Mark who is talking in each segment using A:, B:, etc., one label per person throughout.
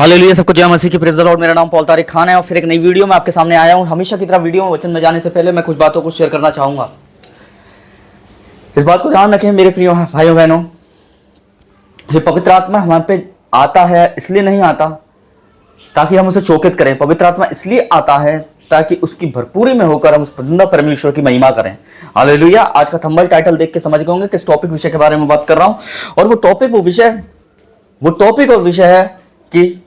A: Hallelujah, सबको जय मसीह की प्रेज़ द लॉर्ड। मेरा नाम पॉल तारिक खान है और फिर एक नई वीडियो में आपके सामने आया हूं। हमेशा की तरह वीडियो में वचन में जाने से पहले मैं कुछ बातों को शेयर करना चाहूंगा। इस बात को ध्यान रखें मेरे प्रिय भाइयों बहनों, ये पवित्र आत्मा हमारे पे आता है इसलिए नहीं आता ताकि हम उसे चौकित करें। पवित्र आत्मा इसलिए आता है ताकि उसकी भरपूरी में होकर हम उस जिंदा परमेश्वर की महिमा करें। हालेलुया। आज का थंबनेल टाइटल देख के समझ गए होंगे किस टॉपिक विषय के बारे में बात कर रहा हूं। और वो टॉपिक और विषय है कि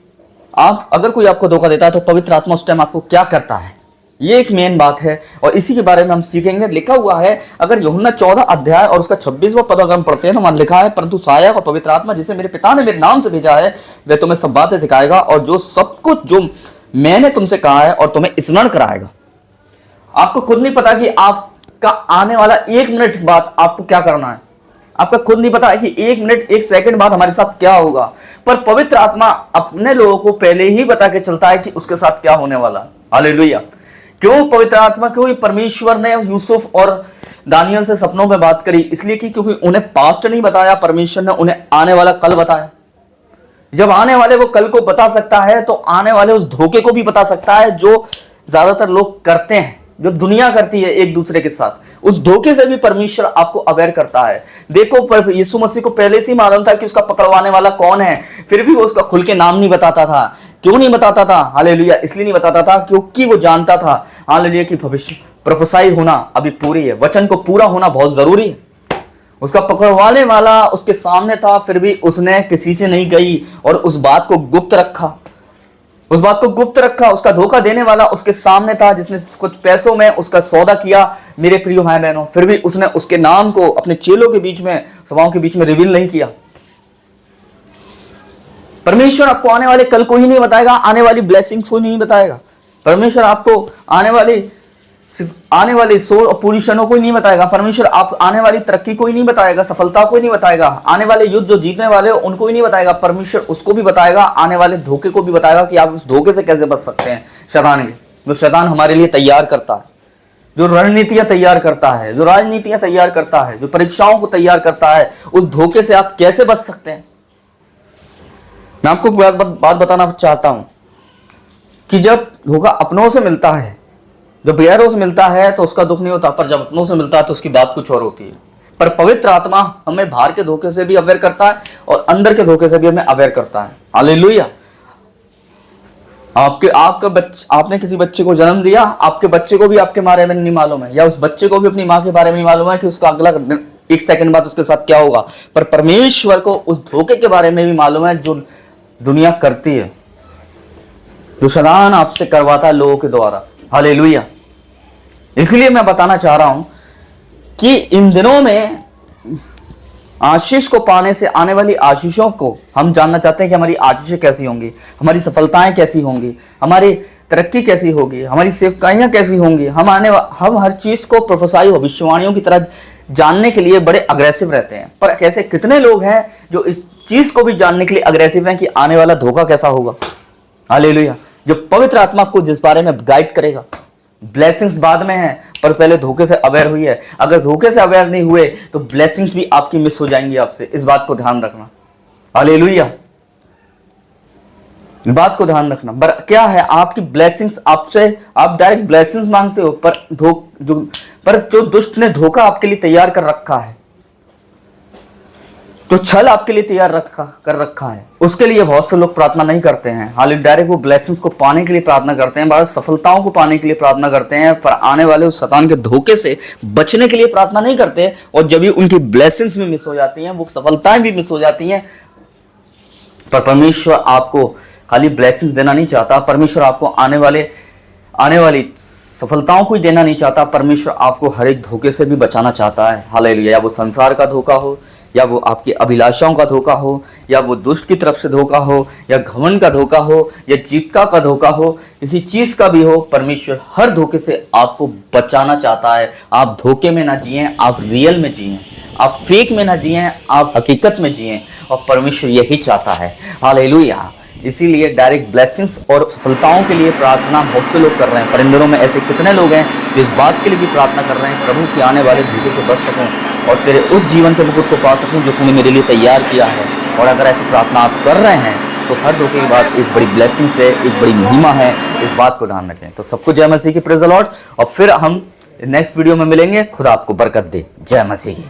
A: आप अगर कोई आपको धोखा देता है तो पवित्र आत्मा उस टाइम आपको क्या करता है। ये एक मेन बात है और इसी के बारे में हम सीखेंगे। लिखा हुआ है, अगर यूहन्ना 14 अध्याय और उसका 26वां पद अगर हम पढ़ते हैं तो वहां लिखा है, परंतु सहायक और पवित्र आत्मा जिसे मेरे पिता ने मेरे नाम से भेजा है वह तुम्हें सब बातें सिखाएगा और जो सब कुछ जो मैंने तुमसे कहा है और तुम्हें स्मरण कराएगा। आपको खुद नहीं पता कि आपका आने वाला 1 मिनट बाद आपको क्या करना है। आपका खुद नहीं पता है कि 1 मिनट 1 सेकंड बाद हमारे साथ क्या होगा, पर पवित्र आत्मा अपने लोगों को पहले ही बता के चलता है कि उसके साथ क्या होने वाला। हालेलुया। क्यों पवित्र आत्मा, क्यों परमेश्वर ने यूसुफ और दानियल से सपनों में बात करी? इसलिए कि क्योंकि उन्हें पास्ट नहीं बताया, परमेश्वर ने उन्हें आने वाला कल बताया। जब आने वाले वो कल को बता सकता है तो आने वाले उस धोखे को भी बता सकता है जो ज्यादातर लोग करते हैं, जो दुनिया करती है एक दूसरे के साथ। उस धोखे से भी परमेश्वर आपको अवेयर करता है। देखो, यीशु मसीह को पहले से ही मालूम था कि उसका पकड़वाने वाला कौन है, फिर भी वो उसका खुल के नाम नहीं बताता था। क्यों नहीं बताता था? हालेलुया। इसलिए नहीं बताता था क्योंकि वो जानता था, हालेलुया, कि भविष्य प्रोफेसाई होना अभी पूरी है, वचन को पूरा होना बहुत जरूरी है। उसका पकड़वाने वाला उसके सामने था, फिर भी उसने किसी से नहीं गई और उस बात को गुप्त रखा। उसका धोखा देने वाला उसके सामने था, जिसने कुछ पैसों में उसका सौदा किया। मेरे प्रिय भाई बहनों, फिर भी उसने उसके नाम को अपने चेलों के बीच में, सभाओं के बीच में रिवील नहीं किया। परमेश्वर आपको आने वाले कल को ही नहीं बताएगा, आने वाली ब्लेसिंग्स को नहीं बताएगा। परमेश्वर आपको आने वाली सोल और पोजीशनों को ही नहीं बताएगा। परमेश्वर आप आने वाली तरक्की को ही नहीं बताएगा, सफलता को ही नहीं बताएगा। आने वाले युद्ध जो जीतने वाले हो उनको ही नहीं बताएगा। परमेश्वर उसको भी बताएगा, आने वाले धोखे को भी बताएगा कि आप उस धोखे से कैसे बच सकते हैं शैतान के। जो शैतान हमारे लिए तैयार करता है, जो रणनीतियां तैयार करता है, जो राजनीतियां तैयार करता है, जो परीक्षाओं को तैयार करता है, उस धोखे से आप कैसे बच सकते हैं। मैं आपको बात बताना चाहता हूं कि जब धोखा अपनों से मिलता है, जब गैरों से मिलता है तो उसका दुख नहीं होता, पर जब अपनों से मिलता है तो उसकी बात कुछ और होती है। पर पवित्र आत्मा हमें बाहर के धोखे से भी अवेयर करता है और अंदर के धोखे से भी हमें अवेयर करता है। हालेलुया। आपने किसी बच्चे को जन्म दिया, आपके बच्चे को भी आपके बारे में नहीं मालूम है, या उस बच्चे को भी अपनी माँ के बारे में नहीं मालूम है कि उसका अगला 1 सेकंड बाद उसके साथ क्या होगा। पर परमेश्वर को उस धोखे के बारे में भी मालूम है जो दुनिया करती है, जो शैतान आपसे करवाता है लोगों के द्वारा। हालेलुया। इसलिए मैं बताना चाह रहा हूं कि इन दिनों में आशीष को पाने से आने वाली आशीषों को हम जानना चाहते हैं कि हमारी आशीषें कैसी होंगी, हमारी सफलताएं कैसी होंगी, हमारी तरक्की कैसी होगी, हमारी सेवकाइयां कैसी होंगी। हम हर चीज को प्रोफेसाई भविष्यवाणियों की तरह जानने के लिए बड़े अग्रेसिव रहते हैं। पर कैसे कितने लोग हैं जो इस चीज को भी जानने के लिए अग्रेसिव हैं कि आने वाला धोखा कैसा होगा। हालेलुया। जो पवित्र आत्मा को जिस बारे में गाइड करेगा। ब्लेसिंग्स बाद में है, पर पहले धोखे से अवेयर हुई है। अगर धोखे से अवेयर नहीं हुए तो ब्लेसिंग्स भी आपकी मिस हो जाएंगी आपसे। इस बात को ध्यान रखना। हालेलुया। बात को ध्यान रखना। पर क्या है, आपकी ब्लेसिंग्स आपसे, आप डायरेक्ट ब्लेसिंग्स मांगते हो, पर जो दुष्ट ने धोखा आपके लिए तैयार कर रखा है, तो छल आपके लिए तैयार कर रखा है, उसके लिए बहुत से लोग प्रार्थना नहीं करते हैं। हालांकि डायरेक्ट वो ब्लेसिंग्स को पाने के लिए प्रार्थना करते हैं, बहुत सफलताओं को पाने के लिए प्रार्थना करते हैं, पर आने वाले उस शैतान के धोखे से बचने के लिए प्रार्थना नहीं करते। और जब भी उनकी ब्लेसिंग्स भी मिस हो जाती हैं, वो सफलताएं भी मिस हो जाती हैं। पर परमेश्वर आपको खाली ब्लेसिंग्स देना नहीं चाहता, परमेश्वर आपको आने वाली सफलताओं को ही देना नहीं चाहता। परमेश्वर आपको हर एक धोखे से भी बचाना चाहता है। हालेलुया। या वो संसार का धोखा हो, या वो आपकी अभिलाषाओं का धोखा हो, या वो दुष्ट की तरफ से धोखा हो, या घमंड का धोखा हो, या जीविका का धोखा हो, किसी चीज का भी हो, परमेश्वर हर धोखे से आपको बचाना चाहता है। आप धोखे में ना जिए, आप रियल में जिए, आप फेक में ना जिए, आप हकीकत में जिए, और परमेश्वर यही चाहता है। हालेलुया। इसीलिए डायरेक्ट ब्लेसिंग्स और सफलताओं के लिए प्रार्थना बहुत से लोग कर रहे हैं। पर इन दिनों में ऐसे कितने लोग हैं जो इस बात के लिए भी प्रार्थना कर रहे हैं, प्रभु की आने वाले धोखे से बच सकूं और तेरे उस जीवन के मुकुट को पा सकूं जो तूने मेरे लिए तैयार किया है। और अगर ऐसी प्रार्थना आप कर रहे हैं तो हर धोखे की बात एक बड़ी ब्लेसिंग्स है, एक बड़ी महिमा है, इस बात को ध्यान रखें। तो सबको जय मसीह की, प्रेज द लॉर्ड। और फिर हम नेक्स्ट वीडियो में मिलेंगे। खुदा आपको बरकत दे। जय मसीह की।